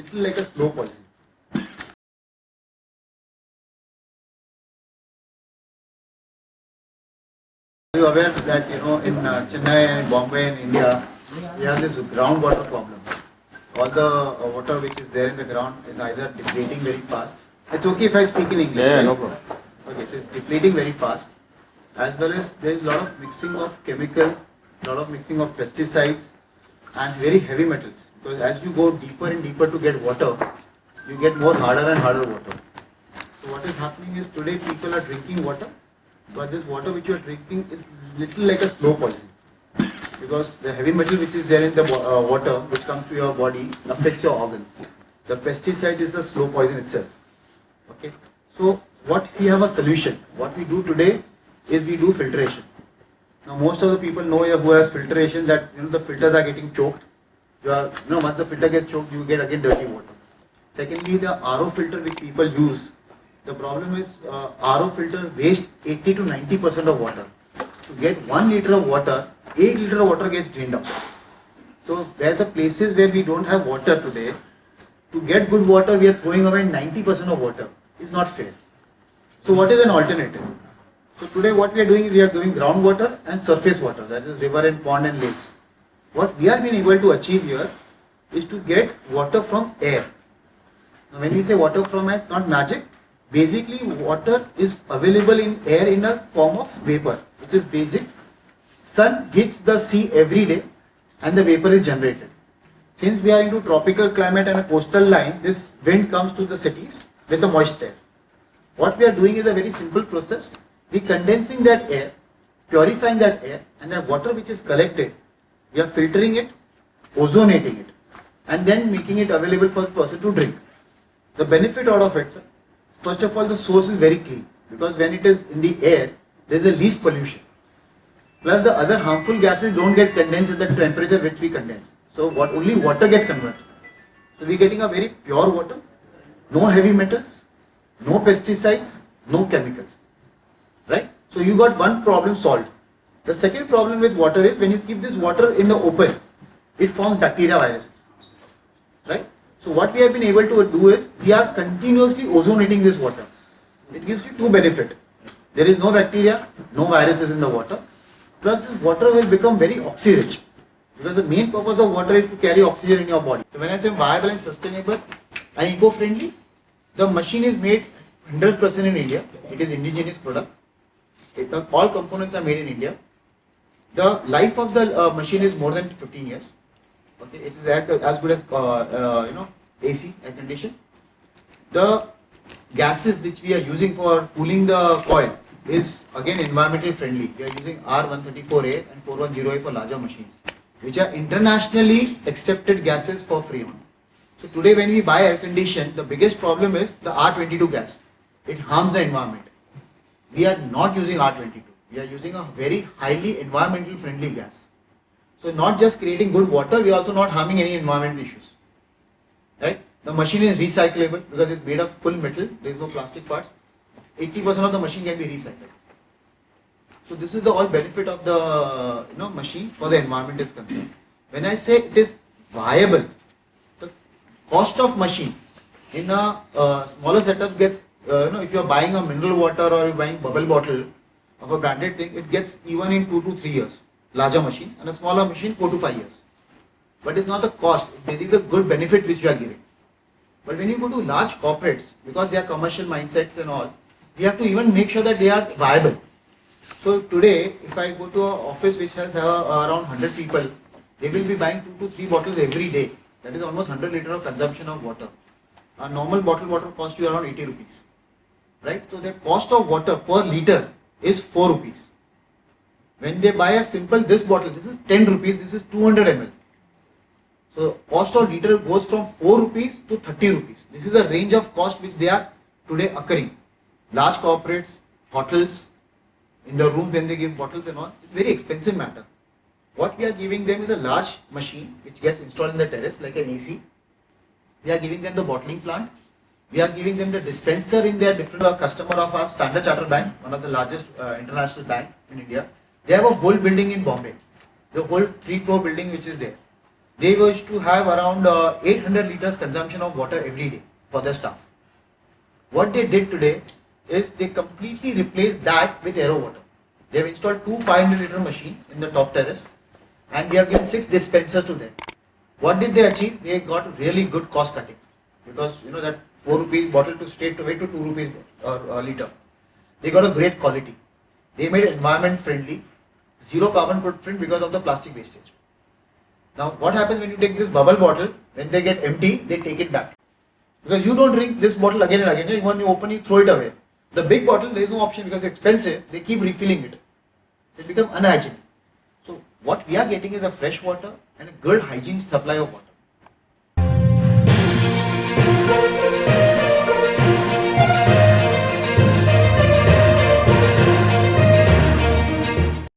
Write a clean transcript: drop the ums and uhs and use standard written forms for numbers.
little like a slow poison. Are you aware that in Chennai and Bombay and India, we have this groundwater problem. All the water which is there in the ground is either depleting very fast. It's okay if I speak in English. Yeah, right? no problem. Okay, so it's depleting very fast, as well as there is a lot of mixing of chemical, lot of mixing of pesticides and very heavy metals. Because as you go deeper and deeper to get water, you get more harder and harder water. So what is happening is today people are drinking water, but this water which you are drinking is little like a slow poison. Because the heavy metal which is there in the water which comes to your body affects your organs. The pesticide is a slow poison itself. Okay. So what we have a solution. What we do today is we do filtration. Now most of the people know here who has filtration that the filters are getting choked. Once the filter gets choked, you get again dirty water. Secondly, the RO filter which people use, the problem is RO filter waste 80 to 90% of water. To get 1 liter of water, 8 liter of water gets drained out. So where the places where we don't have water today, to get good water we are throwing away 90% of water. It's not fair. So what is an alternative? So today what we are doing is we are doing groundwater and surface water, that is river and pond and lakes. What we are being able to achieve here is to get water from air. Now when we say water from air, it's not magic. Basically water is available in air in a form of vapor, which is basic. Sun hits the sea every day and the vapor is generated. Since we are into tropical climate and a coastal line, this wind comes to the cities with the moist air. What we are doing is a very simple process. We are condensing that air, purifying that air, and that water which is collected, we are filtering it, ozonating it, and then making it available for the person to drink. The benefit out of it, sir, first of all, the source is very clean, because when it is in the air, there is the least pollution. Plus the other harmful gases don't get condensed at the temperature which we condense. So only water gets converted. So we are getting a very pure water, no heavy metals, no pesticides, no chemicals. Right? So you got one problem solved. The second problem with water is when you keep this water in the open, it forms bacteria, viruses. Right? So what we have been able to do is we are continuously ozonating this water. It gives you two benefits. There is no bacteria, no viruses in the water. Plus this water will become very oxy-rich. Because the main purpose of water is to carry oxygen in your body. So when I say viable and sustainable and eco-friendly, the machine is made 100% in India. It is indigenous product. All components are made in India. The life of the machine is more than 15 years. Okay, it is as good as AC, air condition. The gases which we are using for cooling the coil is again environmental friendly. We are using R134A and 410A for larger machines, which are internationally accepted gases for Freon. So today when we buy air condition, the biggest problem is the R22 gas. It harms the environment. We are not using R22. We are using a very highly environmental friendly gas. So not just creating good water, we are also not harming any environmental issues. Right? The machine is recyclable because it's made of full metal. There is no plastic parts. 80% of the machine can be recycled. So this is the all benefit of the machine for the environment is concerned. When I say it is viable, the cost of machine in a smaller setup gets if you are buying a mineral water or you are buying bubble bottle of a branded thing, it gets even in 2 to 3 years. Larger machines, and a smaller machine 4 to 5 years. But it's not the cost, it's basically the good benefit which we are giving. But when you go to large corporates, because they are commercial mindsets and all, we have to even make sure that they are viable. So today, if I go to an office which has around 100 people, they will be buying 2 to 3 bottles every day. That is almost 100 liters of consumption of water. A normal bottled water costs you around 80 rupees. Right? So the cost of water per liter is 4 rupees. When they buy a simple this bottle, this is 10 rupees, this is 200 ml. So cost of liter goes from 4 rupees to 30 rupees. This is the range of cost which they are today occurring. Large corporates, hotels, in the room when they give bottles and all, it's very expensive matter. What we are giving them is a large machine which gets installed in the terrace like an AC. We are giving them the bottling plant. We are giving them the dispenser in their different customer of our Standard Chartered Bank, one of the largest international bank in India. They have a whole building in Bombay, the whole 3-floor building which is there. They used to have around 800 liters consumption of water every day for their staff. What they did today is they completely replaced that with Aero Water. They have installed two 500 liter machine in the top terrace and they have given 6 dispensers to them. What did they achieve? They got really good cost cutting because you know that 4 rupees bottle to straight away to 2 rupees liter. They got a great quality. They made it environment friendly, zero carbon footprint because of the plastic wastage. Now what happens when you take this bubble bottle, when they get empty, they take it back. Because you don't drink this bottle again and again, when you open you throw it away. The big bottle there is no option because it's expensive, they keep refilling it. It becomes unhygienic. So what we are getting is a fresh water and a good hygiene supply of water.